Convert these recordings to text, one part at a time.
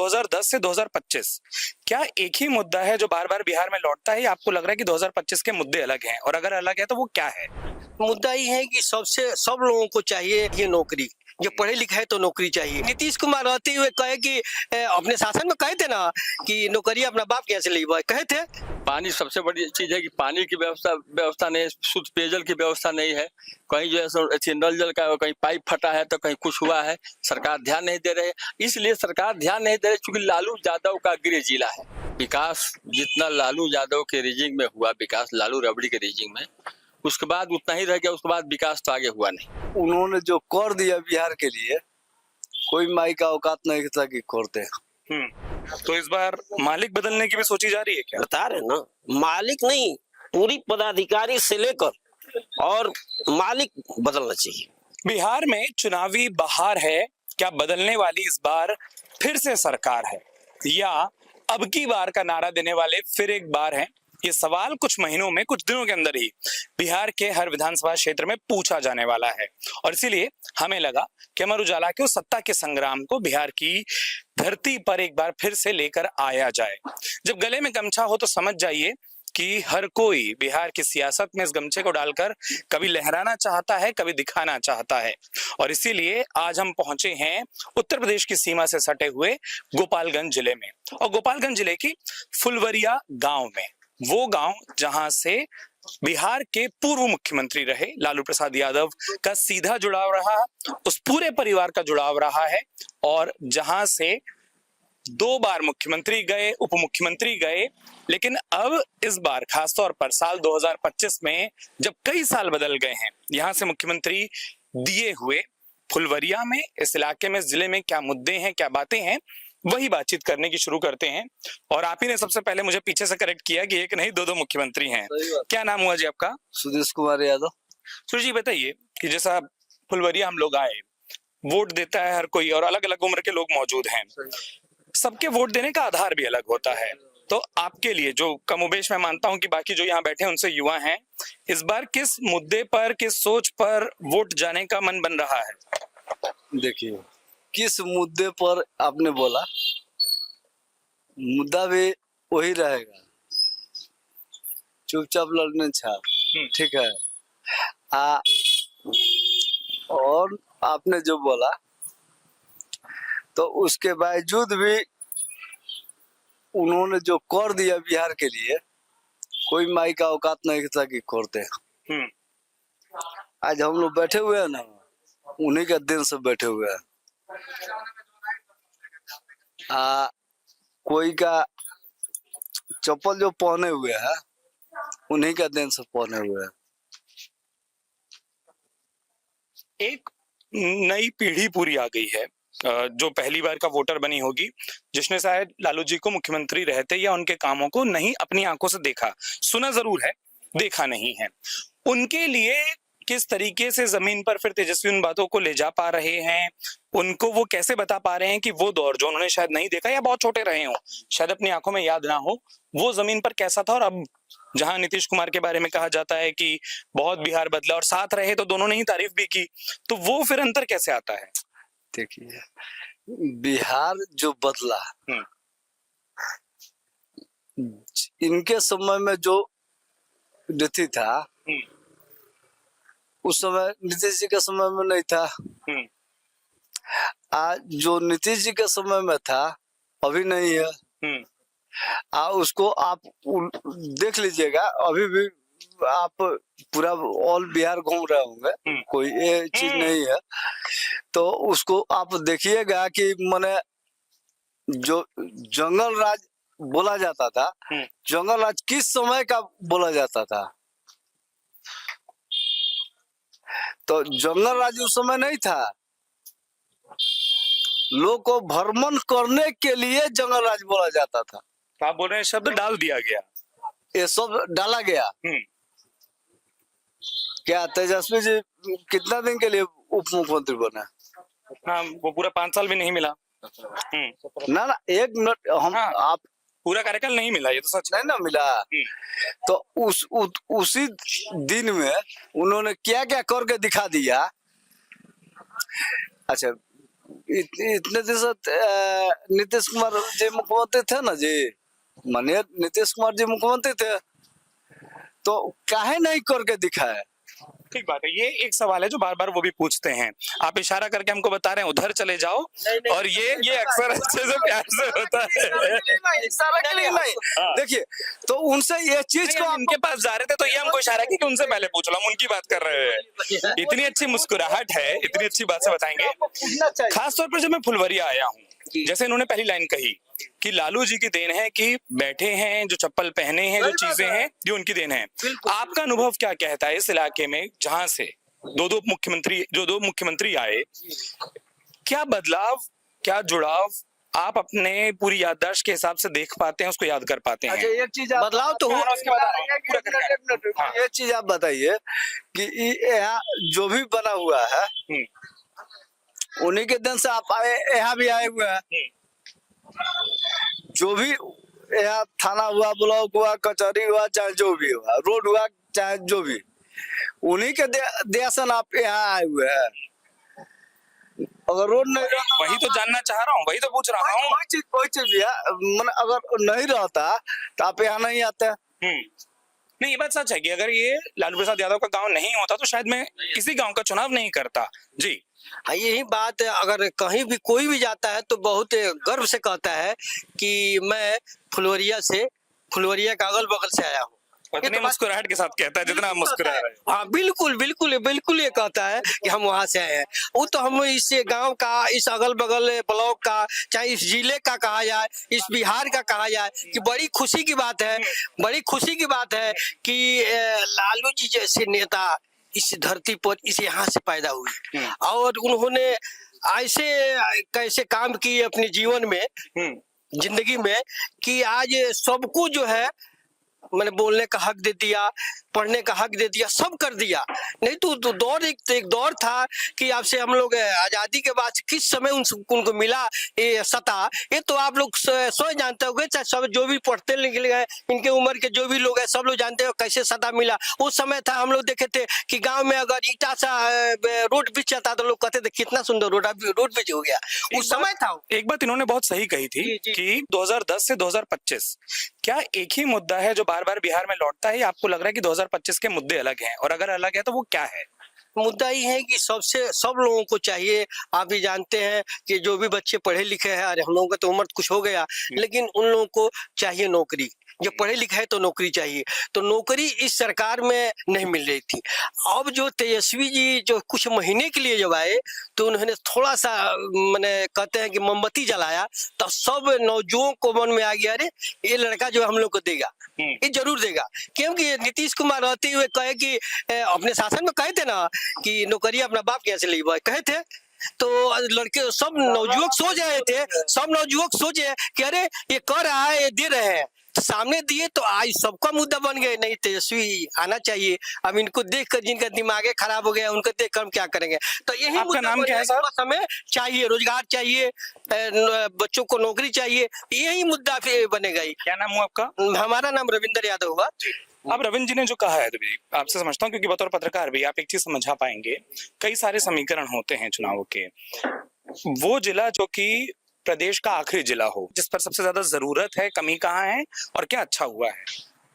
2010 से 2025 क्या एक ही मुद्दा है जो बार बार बिहार में लौटता है, या आपको लग रहा है कि 2025 के मुद्दे अलग हैं, और अगर अलग है तो वो क्या है? मुद्दा ये है कि सब लोगों को चाहिए ये नौकरी, जो पढ़े लिखे है तो नौकरी चाहिए। नीतीश कुमार रहते हुए कहे कि अपने शासन में कहे थे ना कि नौकरी अपना बाप कैसे ले कहे थे। पानी सबसे बड़ी चीज है कि पानी की व्यवस्था नहीं है, शुद्ध पेयजल की व्यवस्था नहीं है। कहीं जो है नल जल का कहीं पाइप फटा है तो कहीं कुछ हुआ है, सरकार ध्यान नहीं दे रहे। इसलिए सरकार ध्यान नहीं दे रही क्योंकि लालू यादव का गृह जिला है। विकास जितना लालू यादव के रिजिंग में हुआ, विकास लालू रबड़ी के रिजिंग में, उसके बाद उतना ही रह गया। उसके बाद विकास तो आगे हुआ नहीं। उन्होंने जो कर दिया बिहार के लिए, कोई माई का औकात नहीं था कि करते। तो इस बार मालिक बदलने की भी सोची जा रही है क्या? बता रहे ना, मालिक नहीं, पूरी पदाधिकारी से लेकर और मालिक बदलना चाहिए। बिहार में चुनावी बहार है, क्या बदलने वाली इस बार फिर से सरकार है, या अब की बार का नारा देने वाले फिर एक बार हैं? ये सवाल कुछ महीनों में, कुछ दिनों के अंदर ही बिहार के हर विधानसभा क्षेत्र में पूछा जाने वाला है, और इसीलिए हमें लगा कि अमर उजाला के उस सत्ता के संग्राम को बिहार की धरती पर एक बार फिर से लेकर आया जाए। जब गले में गमछा हो तो समझ जाइए कि हर कोई बिहार की सियासत में इस गमछे को डालकर कभी लहराना चाहता है, कभी दिखाना चाहता है। और इसीलिए आज हम पहुंचे हैं उत्तर प्रदेश की सीमा से सटे हुए गोपालगंज जिले में, और गोपालगंज जिले की फुलवरिया गांव में, वो गांव जहां से बिहार के पूर्व मुख्यमंत्री रहे लालू प्रसाद यादव का सीधा जुड़ाव रहा, उस पूरे परिवार का जुड़ाव रहा है, और जहां से 2 बार मुख्यमंत्री गए, उप मुख्यमंत्री गए। लेकिन अब इस बार खासतौर पर साल 2025 में जब कई साल बदल गए हैं, यहां से मुख्यमंत्री दिए हुए फुलवरिया में, इस इलाके में, इस जिले में क्या मुद्दे हैं, क्या बातें हैं, वही बातचीत करने की शुरू करते हैं। और आप ही ने सबसे पहले मुझे पीछे से करेक्ट किया कि एक नहीं 2 मुख्यमंत्री हैं। क्या नाम हुआ जी आपका? सुदेश कुमार यादव। सुरेश जी बताइए कि जैसा फुलवरिया हम लोग आए, वोट देता है हर कोई और अलग अलग उम्र के लोग मौजूद हैं, सबके वोट देने का आधार भी अलग होता है। तो आपके लिए जो कमोबेश मैं मानता हूं कि बाकी जो यहाँ बैठे हैं उनसे युवा हैं, इस बार किस मुद्दे पर, किस सोच पर वोट जाने का मन बन रहा है? देखिए, किस मुद्दे पर आपने बोला, मुद्दा भी वही रहेगा, चुपचाप लड़ने छाप, ठीक है। और आपने जो बोला तो उसके बावजूद भी उन्होंने जो कर दिया बिहार के लिए, कोई माई का औकात नहीं था कि करते। आज हम लोग बैठे हुए हैं ना, उन्हीं के दिन से बैठे हुए हैं। कोई का चप्पल जो पहने हुए हैं, उन्हीं का दिन से पहने हुए हैं। एक नई पीढ़ी पूरी आ गई है जो पहली बार का वोटर बनी होगी, जिसने शायद लालू जी को मुख्यमंत्री रहते या उनके कामों को नहीं अपनी आंखों से देखा, सुना जरूर है, देखा नहीं है। उनके लिए किस तरीके से जमीन पर फिर तेजस्वी उन बातों को ले जा पा रहे हैं, उनको वो कैसे बता पा रहे हैं कि वो दौर जो उन्होंने शायद नहीं देखा या बहुत छोटे रहे हो, शायद अपनी आंखों में याद ना हो, वो जमीन पर कैसा था। और अब जहां नीतीश कुमार के बारे में कहा जाता है कि बहुत बिहार बदला, और साथ रहे तो दोनों ने ही तारीफ भी की, तो वो फिर अंतर कैसे आता है? देखिए, बिहार जो बदला, इनके समय में जो नीति था, उस समय नीतीश जी के समय में नहीं था। आज जो नीतीश जी के समय में था, अभी नहीं है। उसको आप देख लीजिएगा, अभी भी आप पूरा ऑल बिहार घूम रहे होंगे, कोई ये चीज नहीं है। तो उसको आप देखिएगा कि माने जो जंगल राज बोला जाता था, जंगल राज किस समय का बोला जाता था? तो जंगल राज उस समय नहीं था। लोग को भ्रमण करने के लिए जंगल राज बोला जाता था। तो आप बोल रहे हैं शब्द डाल दिया गया, ये सब डाला गया। क्या तेजस्वी जी कितना दिन के लिए उप मुख्यमंत्री बना? हाँ, वो पूरा 5 साल भी नहीं मिला। ना 1 मिनट हम आप पूरा कार्यकाल नहीं मिला, ये तो सच नहीं ना मिला। तो उसी दिन में उन्होंने क्या क्या करके दिखा दिया। अच्छा, इतने दिन से नीतीश कुमार जी मुख्यमंत्री थे ना जी, माननीय नीतीश कुमार जी मुख्यमंत्री थे, तो काहे नहीं करके दिखाए। ठीक बात है। ये एक सवाल है जो बार बार वो भी पूछते हैं। आप इशारा करके हमको बता रहे हैं उधर चले जाओ, और ये अक्सर अच्छे से प्यार से होता है। इशारा के लिए नहीं, देखिए तो उनसे ये चीज को उनके पास जा रहे थे तो ये हमको इशारा किया कि उनसे पहले पूछ लो, हम उनकी बात कर रहे हैं। इतनी अच्छी मुस्कुराहट है, इतनी अच्छी बात से बताएंगे। पूछना चाहिए। खास तौर पर जब मैं फुलवरिया आया हूँ, जैसे इन्होंने पहली लाइन कही कि लालू जी की देन है कि बैठे हैं, जो चप्पल पहने हैं, जो चीजें हैं, ये उनकी देन है। आपका अनुभव क्या कहता है इस इलाके में जहां से दो मुख्यमंत्री आए? क्या बदलाव, क्या जुड़ाव आप अपने पूरी याददाश्त के हिसाब से देख पाते हैं, उसको याद कर पाते हैं? अच्छा, एक चीज बदलाव तो हुआ। ये चीज आप बताइए कि यहाँ जो भी बना हुआ है उन्हीं के दिन से आप आए, यहाँ भी आए हुए हैं। जो भी यहाँ थाना हुआ, ब्लॉक हुआ, कचहरी हुआ, चाहे जो भी हुआ, रोड हुआ, चाहे जो भी, उन्हीं के दया से आप यहाँ आए हुए हैं। अगर रोड नहीं रहता, वही तो जानना चाह रहा हूँ, वही तो पूछ रहा हूँ। कोई चीज भी है, मन अगर नहीं रहता तो आप यहाँ नहीं आते। नहीं, ये बात सच है कि अगर ये लालू प्रसाद यादव का गांव नहीं होता तो शायद मैं किसी गांव का चुनाव नहीं करता जी। हाँ, यही बात है। अगर कहीं भी कोई भी जाता है तो बहुत गर्व से कहता है कि मैं फुलवरिया का अगल बगल से आया हूँ। इतनी मुस्कुराहट के साथ कहता है जितना आप मुस्कुरा रहे हैं। हाँ, बिल्कुल बिल्कुल बिल्कुल ये कहता है कि हम वहां से आए हैं। वो तो हम इस गांव का, इस अगल बगल ब्लॉक का, चाहे इस जिले का कहा जाए, इस बिहार का कहा जाए, कि बड़ी खुशी की बात है, बड़ी खुशी की बात है कि लालू जी जैसे नेता इस धरती पर, इस यहाँ से पैदा हुए और उन्होंने ऐसे कैसे काम किए अपने जीवन में, जिंदगी में, कि आज सबको जो है मैंने बोलने का हक दे दिया, पढ़ने का हक दे दिया, सब कर दिया। नहीं तो दौर एक दौर था कि आपसे हम लोग आजादी के बाद किस समय उनको मिला ये सत्ता, ये तो आप लोग स्वयं जानते होंगे, चाहे सब जो भी पढ़ते लिखे गए, इनके उम्र के जो भी लोग हैं, सब लोग जानते हो कैसे सत्ता मिला। उस समय था, हम लोग देखे थे कि गांव में अगर ईटा सा रोड बिछ जाता तो लोग कहते थे कितना सुंदर रोड बिछ हो गया। उस समय था। एक बात इन्होंने बहुत सही कही थी कि 2010 से 2025 क्या एक ही मुद्दा है जो बार बार बिहार में लौटता है, आपको लग रहा है कि 2025 के मुद्दे अलग हैं? और अगर अलग है तो वो क्या है? मुद्दा ये है कि सब लोगों को चाहिए, आप भी जानते हैं कि जो भी बच्चे पढ़े लिखे हैं, अरे हम लोगों का तो उम्र कुछ हो गया, लेकिन उन लोगों को चाहिए नौकरी। जो पढ़े लिखे है तो नौकरी चाहिए, तो नौकरी इस सरकार में नहीं मिल रही थी। अब जो तेजस्वी जी जो कुछ महीने के लिए जब आए तो उन्होंने थोड़ा सा मैंने कहते हैं कि मोमबत्ती जलाया, तो सब नौजुवानों को मन में आ गया, अरे ये लड़का जो हम लोग को देगा, ये जरूर देगा। क्योंकि नीतीश कुमार रहते हुए कहे कि अपने शासन में कहे थे ना कि नौकरी अपना बाप कैसे ले कहे थे, तो लड़के सब नौजुवक सोचे कि अरे ये कर रहा है, ये दे रहे हैं, तो सामने दिए तो आज सबका मुद्दा बन गए। नहीं, तेजस्वी आना चाहिए। अब इनको देखकर जिनका दिमाग खराब हो गया, उनको देखकर हम क्या करेंगे? तो यही आपका नाम क्या है सर? हमें चाहिए रोजगार चाहिए, बच्चों को नौकरी चाहिए, यही मुद्दा फिर बनेगा। क्या नाम हुआ आपका? हमारा नाम रविंद्र यादव हुआ। अब रविंद्र जी ने जो कहा है तो भी आपसे समझता हूँ, क्योंकि बतौर पत्रकार भी आप एक चीज समझा पाएंगे, कई सारे समीकरण होते हैं चुनावों के। वो जिला जो कि प्रदेश का आखिरी जिला हो, जिस पर सबसे ज्यादा जरूरत है, कमी कहाँ है और क्या अच्छा हुआ है?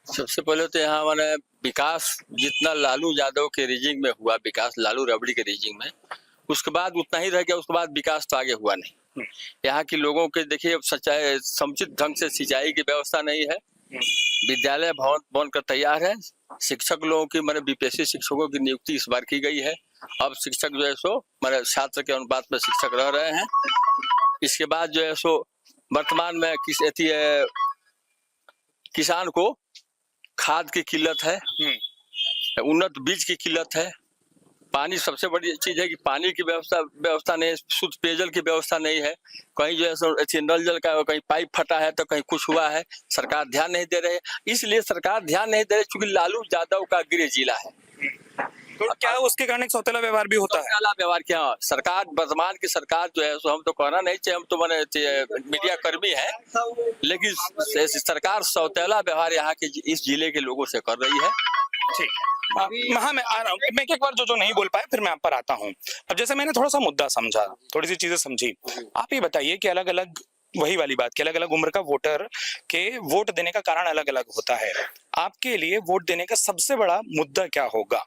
सबसे पहले तो यहाँ मैंने विकास जितना लालू यादव के रीजिंग में हुआ, विकास लालू रबड़ी के रीजिंग में, उसके बाद उतना ही रह गया। उसके बाद विकास तो आगे हुआ नहीं। यहाँ के लोगों के देखिए, सच्चाई समुचित ढंग से सिंचाई की व्यवस्था नहीं है, विद्यालय भवन बनकर तैयार है, शिक्षक लोगों की मैंने बीपीएससी शिक्षकों की नियुक्ति इस बार की गई है। अब शिक्षक जो है सो मेरे छात्र के अनुपात में शिक्षक रह रहे हैं। इसके बाद जो है सो वर्तमान में किसान को खाद की किल्लत है, उन्नत बीज की किल्लत है, पानी सबसे बड़ी चीज है कि पानी की व्यवस्था नहीं, शुद्ध पेयजल की व्यवस्था नहीं है। कहीं जो है नल जल का कहीं पाइप फटा है तो कहीं कुछ हुआ है, सरकार ध्यान नहीं दे रहे। इसलिए सरकार ध्यान नहीं दे रही क्योंकि लालू यादव का गृह जिला है। तो क्या उसके कारण एक सौतेला व्यवहार भी होता है? सौतेला व्यवहार क्या? सरकार, वर्तमान की सरकार जो है सो हम तो कहना नहीं चाहिए, हम तो मैंने मीडिया कर्मी है, लेकिन सरकार सौतेला व्यवहार यहाँ के इस जिले के लोगों से कर रही है। ठीक। हाँ मैं आ रहा हूँ, मैं एक बार जो नहीं बोल पाए फिर मैं आप पर आता हूँ। अब जैसे मैंने थोड़ा सा मुद्दा समझा, थोड़ी सी चीजें समझी, आप ये बताइए कि अलग अलग, वही वाली बात कि अलग अलग उम्र का वोटर के वोट देने का कारण अलग अलग होता है। आपके लिए वोट देने का सबसे बड़ा मुद्दा क्या होगा?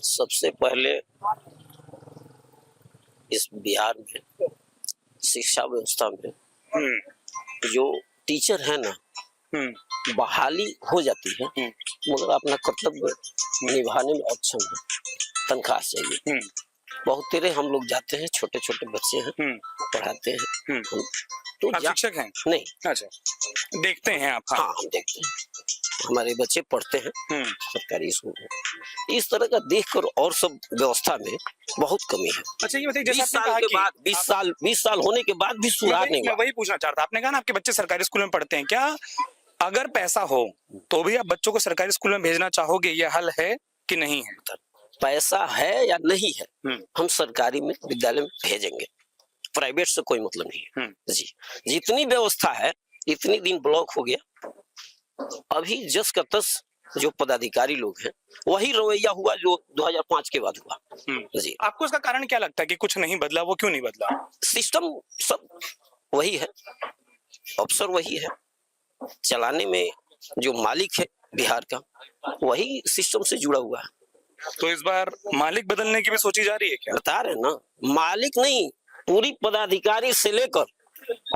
सबसे पहले इस बिहार में शिक्षा व्यवस्था में जो टीचर है ना, बहाली हो जाती है मगर अपना कर्तव्य निभाने में अक्षम है, तनख्वाह चाहिए। बहुत तेरे हम लोग जाते हैं, छोटे छोटे बच्चे हैं, पढ़ाते हैं हम, तो आप शिक्षक हैं? नहीं, अच्छा, देखते हैं आप? हाँ हम देखते हैं, हमारे बच्चे पढ़ते हैं सरकारी स्कूल में। इस तरह का देखकर और सब व्यवस्था में बहुत कमी है। अच्छा ये बताइए, जैसे 20 आपने साल कहा के बाद, 20 साल होने के बाद भी सुधार नहीं मैं हुआ। वही पूछना चाहता, आपने कहा ना आपके बच्चे सरकारी स्कूल में पढ़ते हैं, क्या अगर पैसा हो तो भी आप बच्चों को सरकारी स्कूल में भेजना चाहोगे? ये हल है कि नहीं है? पैसा है या नहीं है, हम सरकारी में विद्यालय में भेजेंगे, प्राइवेट से कोई मतलब नहीं है जी। जितनी व्यवस्था है इतनी दिन ब्लॉक हो गया, अभी जस का तस जो पदाधिकारी लोग हैं वही रवैया हुआ जो 2005 के बाद हुआ जी। आपको इसका कारण क्या लगता है कि कुछ नहीं बदला? वो क्यों नहीं बदला? सिस्टम सब वही है, अफसर वही है, चलाने में जो मालिक है बिहार का वही सिस्टम से जुड़ा हुआ है। तो इस बार मालिक बदलने की भी सोची जा रही है क्या? बता रहे ना, मालिक नहीं, पूरी पदाधिकारी से लेकर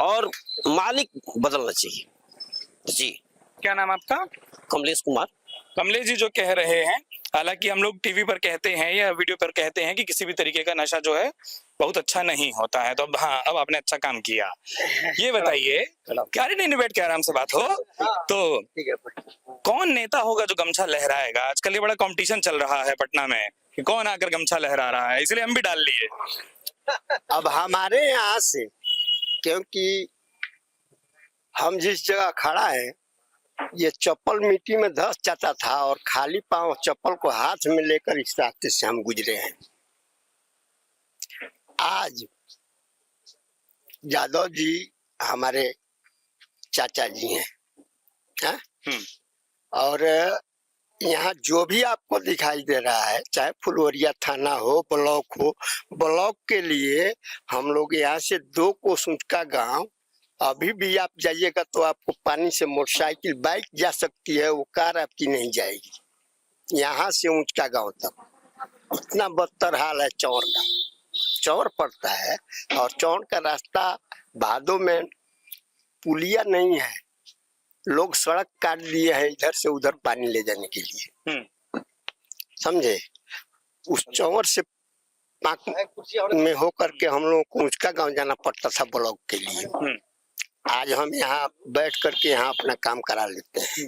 और मालिक बदलना चाहिए जी। क्या नाम आपका? कमलेश कुमार। कमलेश जी जो कह रहे हैं, हालांकि हम लोग टीवी पर कहते हैं या वीडियो पर कहते हैं कि किसी भी तरीके का नशा जो है बहुत अच्छा नहीं होता है, तो अब हाँ, अब आपने अच्छा काम किया। ये बताइए, क्या नहीं बैठ के आराम से बात हो तो, कौन नेता होगा जो गमछा लहराएगा? आजकल ये बड़ा कंपटीशन चल रहा है पटना में कि कौन आकर गमछा लहरा रहा है, इसलिए हम भी डाल लिए। अब हमारे यहाँ से, क्योंकि हम जिस जगह खड़ा है ये चप्पल मिट्टी में धंस जाता था और खाली पांव चप्पल को हाथ में लेकर इस रास्ते से हम गुजरे हैं। आज यादव जी हमारे चाचा जी हैं, और यहाँ जो भी आपको दिखाई दे रहा है, चाहे फुलवरिया थाना हो, ब्लॉक हो, ब्लॉक के लिए हम लोग यहाँ से 2 कोस का गांव, अभी भी आप जाइएगा तो आपको पानी से मोटरसाइकिल बाइक जा सकती है, वो कार आपकी नहीं जाएगी। यहाँ से ऊंचका गांव तक इतना बदतर हाल है। चौर का, चौर पड़ता है और चौर का रास्ता भादों में पुलिया नहीं है, लोग सड़क काट दिए है इधर से उधर पानी ले जाने के लिए, समझे। उस चौर से पाक में होकर के हम लोगों को ऊंचका गांव जाना पड़ता था ब्लॉक के लिए। आज हम यहाँ बैठ करके यहाँ अपना काम करा लेते हैं।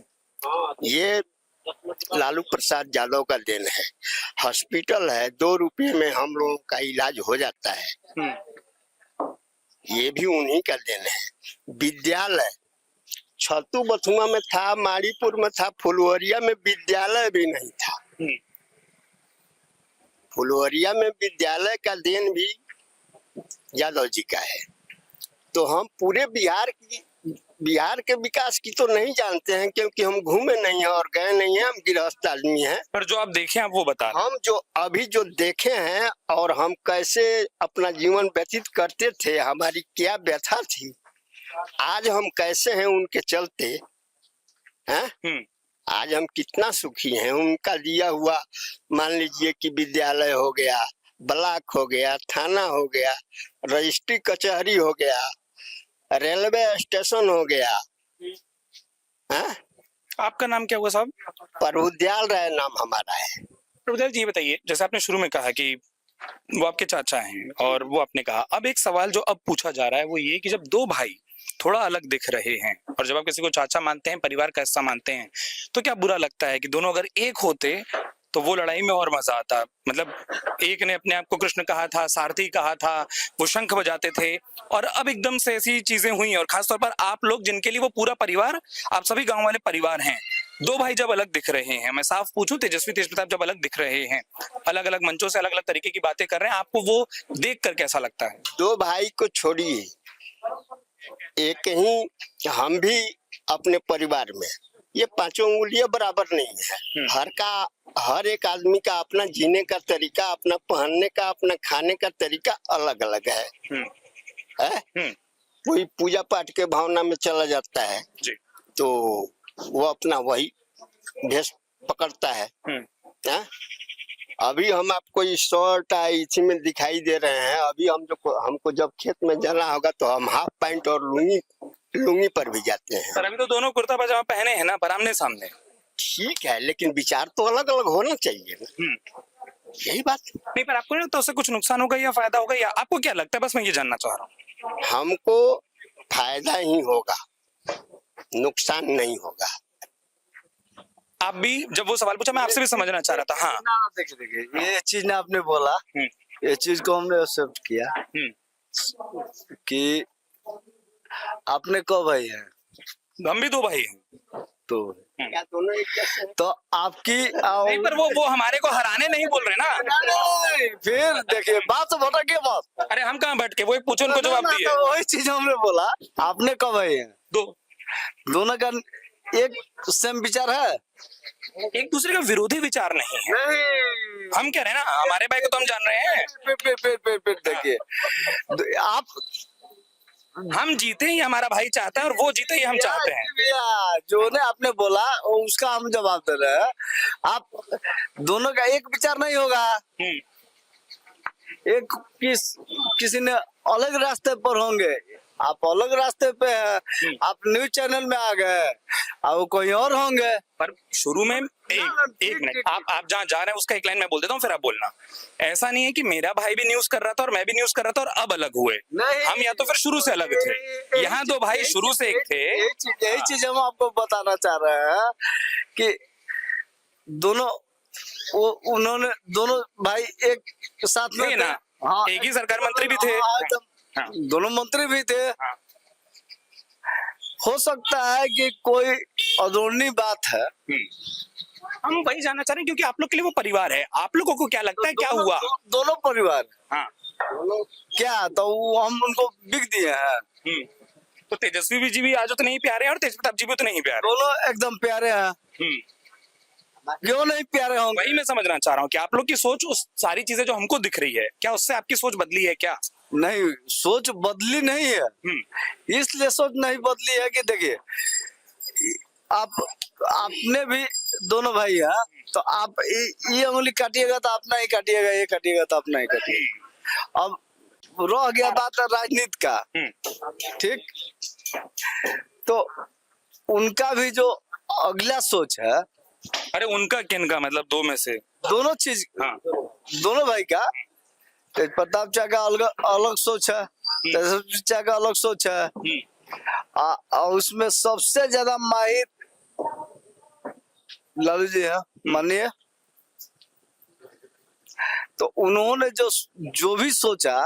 ये लालू प्रसाद यादव का देन है। हॉस्पिटल है, 2 रुपये में हम लोगों का इलाज हो जाता है, ये भी उन्हीं का देन है। विद्यालय छतु बथुआ में था, माड़ीपुर में था, फुलवरिया में विद्यालय भी नहीं था। फुलवरिया में विद्यालय का देन भी यादव जी का है। तो हम पूरे बिहार के विकास की तो नहीं जानते हैं, क्योंकि हम घूमे नहीं हैं और गए नहीं हैं, हम गृहस्थ आदमी हैं। पर जो आप देखे आप वो बता रहे। हम जो अभी जो देखे हैं और हम कैसे अपना जीवन व्यतीत करते थे, हमारी क्या व्यथा थी, आज हम कैसे हैं उनके चलते हैं। आज हम कितना सुखी हैं उनका दिया हुआ। मान लीजिए कि विद्यालय हो गया, ब्लॉक हो गया, थाना हो गया, रजिस्ट्री कचहरी हो गया, रेलवे स्टेशन हो गया। आपका नाम क्या हुआ साहब? प्रभुदयाल राय नाम हमारा है। प्रभुदयाल जी बताइए, जैसे आपने शुरू में कहा कि वो आपके चाचा हैं और वो आपने कहा, अब एक सवाल जो अब पूछा जा रहा है वो ये कि जब 2 भाई थोड़ा अलग दिख रहे हैं और जब आप किसी को चाचा मानते हैं, परिवार का हिस्सा मानते हैं, तो क्या बुरा लगता है कि दोनों अगर एक होते तो वो लड़ाई में और मजा आता? मतलब एक ने अपने आप को कृष्ण कहा था, सारथी कहा था, वो शंख बजाते थे, और अब एकदम से ऐसी चीजें हुई। और खासतौर पर आप लोग जिनके लिए वो पूरा परिवार, आप सभी गांव वाले परिवार हैं, 2 भाई जब अलग दिख रहे हैं, मैं साफ पूछूं, तेजस्वी तेजप्रताप जब अलग दिख रहे हैं, अलग अलग मंचों से अलग अलग तरीके की बातें कर रहे हैं, आपको वो देख कर कैसा लगता है? 2 भाई को छोड़िए, एक ही हम भी अपने परिवार में ये पांचों उंगलियां बराबर नहीं है। हर एक आदमी का अपना जीने का तरीका, अपना पहनने का, अपना खाने का तरीका अलग अलग है? कोई पूजा पाठ के भावना में चला जाता है जी। तो वो अपना वही भेष पकड़ता है। अभी हम आपको इस शर्ट इसी में दिखाई दे रहे हैं। अभी हमको जब खेत में जाना होगा तो हम हाफ पैंट और लुंगी पर भी जाते हैं। पर अभी तो दोनों कुर्ता पजामा पहने हैं ना, पर आमने सामने। ठीक है, लेकिन विचार तो अलग अलग होना चाहिए ना। यही बात। नहीं, पर आपको नहीं लगता उससे कुछ नुकसान होगा या फायदा होगा, या आपको क्या लगता है? बस मैं ये जानना चाह रहा हूँ। हमको फायदा ही होगा, नुकसान नहीं होगा। आप भी जब वो सवाल पूछा, मैं आपसे भी समझना चाह रहा था। हाँ, देखिए ये चीज ना आपने बोला, ये चीज को हमने एक्सेप्ट किया कि आपने कब भाई है, हम भी दो भाई हैं। तो क्या दोनों एक जैसे हैं? तो आपकी नहीं, पर वो हमारे को हराने नहीं बोल रहे ना। नहीं, फिर देखिए बात तो भटक गई बात। अरे हम कहाँ भटके, वो पूछो, उनको जवाब दिए। तो वही चीज हमने बोला, आपने कब भाई है, दो दोनों का एक सेम विचार है, एक दूसरे का विरोधी विचार नहीं है। नहीं। हम कह रहे हैं ना, हमारे भाई को तो हम जान रहे हैं। फिर देखिए आप हम जीते ही हमारा भाई चाहता है, और वो जीते ही हम चाहते हैं। भैया जो ने आपने बोला उसका हम जवाब दे रहे हैं। आप दोनों का एक विचार नहीं होगा, एक किसी ने अलग रास्ते पर होंगे, आप अलग रास्ते पे हैं, आप न्यूज चैनल में आ गए, और वो कोई और होंगे। पर शुरू में एक मिनट, आप जहाँ जा रहे हैं उसका एक लाइन मैं बोल देता हूँ, फिर आप बोलना। ऐसा नहीं है कि मेरा भाई भी न्यूज कर रहा था और मैं भी न्यूज कर रहा था और अब अलग हुए। हम या तो फिर शुरू से अलग थे। यहाँ दो भाई शुरू से एक थे। यही चीज हम आपको बताना चाह रहे हैं कि दोनों उन्होंने दोनों भाई एक साथ में नहीं ना, हाँ, एक ही सरकार मंत्री भी थे। हाँ। दोनों मंत्री भी थे। हो सकता है कि कोई अदोनी बात है, हम वही जानना चाह रहे हैं, क्योंकि आप लोग के लिए वो परिवार है। आप लोगों को क्या लगता है क्या हुआ? दोनों परिवार। हाँ, क्या तो हम उनको बिक दिए हैं। तो तेजस्वी जी भी आज उतने ही प्यारे हैं और तेज प्रताप जी भी उतने ही प्यारे दोनों एकदम प्यारे हैं, क्यों नहीं प्यारे होंगे। वही मैं समझना चाह रहा हूँ कि आप लोग की सोच, उस सारी चीजें जो हमको दिख रही है, क्या उससे आपकी सोच बदली है क्या? नहीं, सोच बदली नहीं है। इसलिए सोच नहीं बदली है कि देखिए आपने भी दोनों भाई हैं, तो आप ये उंगली काटिएगा तो अपना ही काटिएगा, ये काटिएगा तो अपना ही काटिएगा। अब रह गया बात है राजनीति का, ठीक, तो उनका भी जो अगला सोच है। अरे उनका किन का मतलब, दो में से? दोनों चीज, हाँ, दोनों भाई का। तेज प्रताप चा का अलग सोच है, तेजस्वी चा का अलग सोच है। और उसमें सबसे ज्यादा माहिर लालू जी है, मानिए। तो उन्होंने जो भी सोचा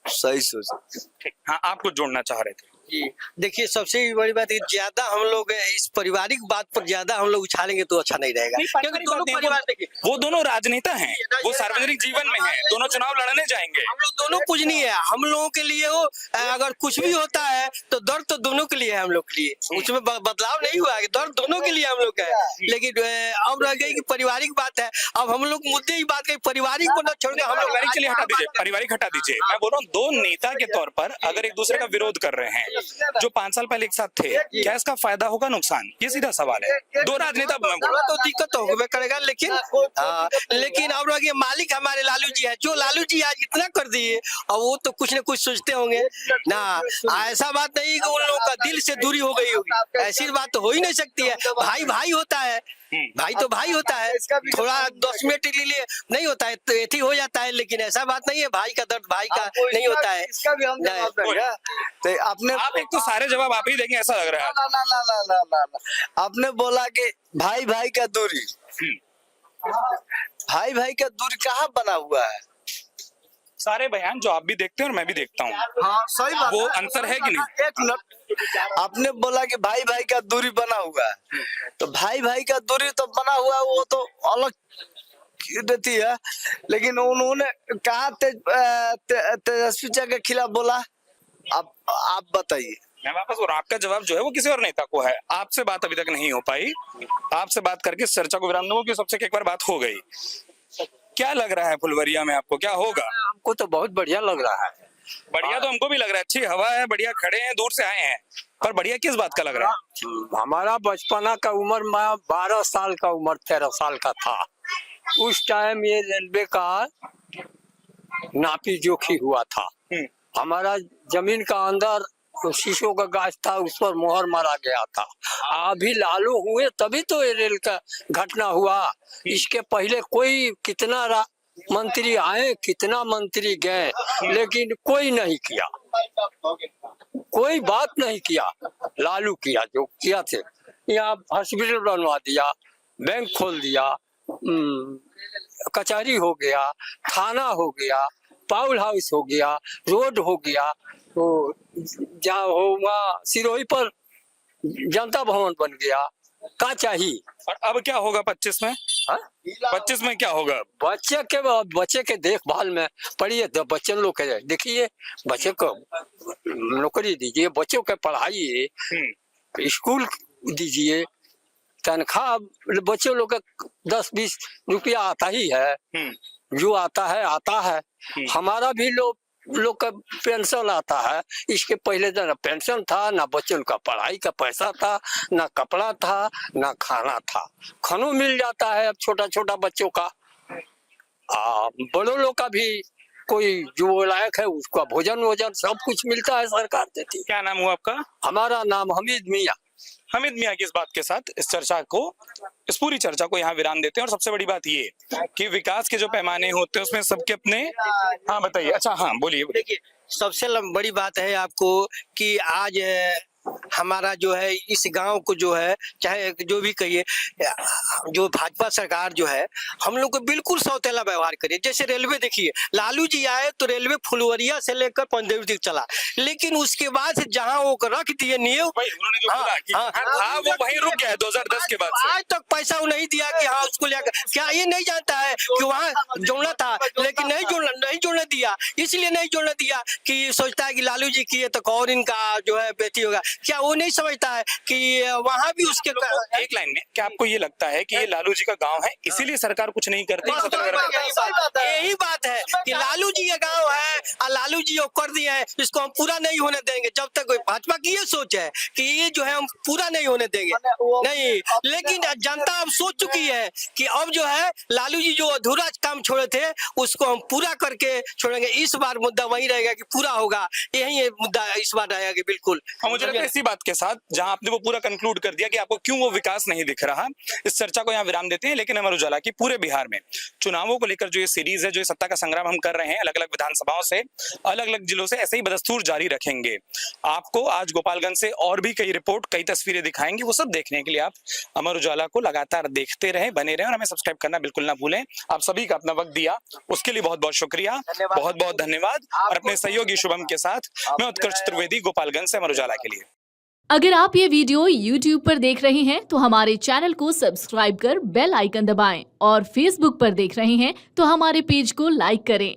सही सोचा। ठीक। हाँ, आप कुछ जोड़ना चाह रहे थे? जी देखिए, सबसे बड़ी बात है, ज्यादा हम लोग इस पारिवारिक बात पर ज्यादा हम लोग उछालेंगे तो अच्छा नहीं रहेगा। क्योंकि दोनों परिवार देखिए, वो दोनों राजनेता हैं, वो सार्वजनिक जीवन में हैं, दोनों चुनाव लड़ने जाएंगे। हम लोग दोनों पूजनीय है। हम लोगों के लिए वो अगर कुछ भी होता है तो दर्द तो दोनों के लिए है, हम लोग के लिए उसमें बदलाव नहीं हुआ है, दर्द दोनों के लिए हम लोग का है। लेकिन अब रह गई कि पारिवारिक बात है। अब हम लोग मुद्दे ही बात करें, पारिवारिक को न छोड़ के हम लोग पारिवारिक चलिए हटा दीजिए, पारिवारिक हटा दीजिए। मैं बोल रहा हूँ दो नेता के तौर पर अगर एक दूसरे का विरोध कर रहे हैं, जो 5 साल पहले एक साथ थे, क्या इसका फायदा होगा नुकसान? ये सीधा सवाल है। दो राजनेता तो दिक्कत तो होगा करेगा, लेकिन अब रह गया मालिक हमारे लालू जी है। जो लालू जी आज इतना कर दिए, और वो तो कुछ न कुछ सोचते होंगे ना। ऐसा बात नहीं कि उन लोगों का दिल से दूरी हो गई होगी, ऐसी बात तो हो ही नहीं सकती है। भाई भाई होता है, भाई तो भाई होता है, थोड़ा 10 मिनट के लिए नहीं होता है तो एथी हो जाता है, लेकिन ऐसा बात नहीं है। भाई का दर्द भाई का नहीं होता है। इसका भी हम जवाब देंगे। तो आपने आप एक तो सारे जवाब आप ही देंगे ऐसा लग रहा है। ना। आपने बोला कि भाई भाई का दूरी, भाई भाई का दूरी कहाँ बना हुआ है? सारे बयान जो आप भी देखते हैं और मैं भी देखता हूँ, हाँ सही बात, वो अंतर है कि नहीं? एक मिनट, आपने बोला कि भाई भाई का दूरी बना हुआ है, तो भाई भाई का दूरी तो बना हुआ है, वो तो अलग देती है। लेकिन उन्होंने कहा तेजस्वी चा के खिलाफ बोला, आप बताइए। मैं वापस बोल रहा हूं, आपका जवाब जो है वो किसी और नेता को है, आपसे बात अभी तक नहीं हो पाई। आपसे बात करके इस चर्चा को विराम दूंगा कि सबसे एक बार बात हो गई। क्या लग रहा है फुलवरिया में आपको, क्या होगा? हमको तो बहुत बढ़िया लग रहा है। बढ़िया तो हमको भी लग रहा है, अच्छी हवा है, बढ़िया खड़े हैं, दूर से आए हैं, पर बढ़िया किस बात का लग रहा है? हमारा बचपना का उम्र, मैं 12 साल का उम्र 13 साल का था, उस टाइम ये रेलवे का नापी जोखी हुआ था। हमारा जमीन का अंदर तो शीशों का गाछ था, उस पर मोहर मारा गया था। अभी लालू हुए तभी तो ये रेल का घटना हुआ। इसके पहले कोई कितना मंत्री आए, कितना मंत्री गए, लेकिन कोई नहीं किया, कोई बात नहीं किया। लालू किया जो किया थे, यहाँ हॉस्पिटल बनवा दिया, बैंक खोल दिया, कचहरी हो गया, थाना हो गया, पाउल हाउस हो गया, रोड हो गया, तो जहाँ हो वहाँ सिरोही पर जनता भवन बन गया। क्या चाहिए? और अब क्या होगा 25 में? हाँ? 25 में क्या होगा? बच्चे के देखभाल में पढ़िए, तो बच्चे लोग के देखिए, बच्चे को नौकरी दीजिए, बच्चों के पढ़ाइए, स्कूल दीजिए, तनख्वाह बच्चों लोग का 10-20 रुपया आता ही है, जो आता है। हमारा भी लोग का पेंशन आता है। इसके पहले तो ना पेंशन था, ना बच्चों का पढ़ाई का पैसा था, ना कपड़ा था, ना खाना था। खानों मिल जाता है अब छोटा छोटा बच्चों का, बड़ों लोग का भी कोई जो लायक है उसका भोजन सब कुछ मिलता है, सरकार देती है। क्या नाम हुआ आपका? हमारा नाम हमीद मियाँ। हमीद मियाँ की इस बात के साथ इस पूरी चर्चा को यहाँ विराम देते हैं। और सबसे बड़ी बात ये कि विकास के जो पैमाने होते हैं उसमें सबके अपने। हाँ बताइए। अच्छा हाँ बोलिए। देखिए, सबसे बड़ी बात है आपको कि आज हमारा जो है इस गांव को जो है, चाहे जो भी कहिए, जो भाजपा सरकार जो है हम लोग को बिल्कुल सौतेला व्यवहार करे। जैसे रेलवे देखिए, लालू जी आए तो रेलवे फुलवरिया से लेकर पंदेरी तक चला, लेकिन उसके बाद से जहां वो रख दिए नींव, उन्होंने जो बोला कि वो वहीं रुक गया है 2010 के बाद से। आज तक पैसा वो नहीं दिया कि हाँ उसको लेकर, क्या ये नहीं जानता है कि वहाँ जोड़ना था, लेकिन नहीं जोड़ने दिया। इसलिए नहीं जोड़ने दिया कि सोचता है कि लालू जी किए तो कौन इनका जो है बेटी होगा। क्या वो नहीं समझता है कि वहाँ भी उसके एक लाइन में, क्या आपको ये लगता है कि ये लालू जी का गांव है इसीलिए सरकार कुछ नहीं करती? यही बात है कि लालू जी का गांव है और लालू जी को कर दिए हैं, इसको हम पूरा नहीं होने देंगे जब तक। भाजपा की ये सोच है कि ये जो है हम पूरा नहीं होने देंगे, नहीं। लेकिन जनता अब सोच चुकी है कि अब जो है लालू जी जो अधूरा काम छोड़े थे उसको हम पूरा करके छोड़ेंगे। इस बार मुद्दा वही रहेगा कि पूरा होगा, यही मुद्दा इस बार रहेगा कि बिल्कुल। मुझे लगता है इसी बात के साथ जहां आपने वो पूरा कंक्लूड कर दिया कि आपको क्यों वो विकास नहीं दिख रहा, इस चर्चा को यहाँ विराम देते हैं। लेकिन अमर उजाला की पूरे बिहार में चुनावों को लेकर जो ये सीरीज है, जो ये सत्ता का संग्राम हम कर रहे हैं, अलग अलग विधानसभाओं से, अलग अलग जिलों से, ऐसे ही बदस्तूर जारी रखेंगे। आपको आज गोपालगंज से और भी कई रिपोर्ट, कई तस्वीरें दिखाएंगे। वो सब देखने के लिए आप अमर उजाला को लगातार देखते रहे, बने रहे और हमें सब्सक्राइब करना बिल्कुल ना भूलें। आप सभी का अपना वक्त दिया उसके लिए बहुत बहुत शुक्रिया, बहुत बहुत धन्यवाद। और अपने सहयोगी शुभम के साथ मैं उत्कर्ष चतुर्वेदी, गोपालगंज से अमर उजाला के लिए। अगर आप ये वीडियो YouTube पर देख रहे हैं तो हमारे चैनल को सब्सक्राइब कर बेल आइकन दबाएं, और Facebook पर देख रहे हैं तो हमारे पेज को लाइक करें।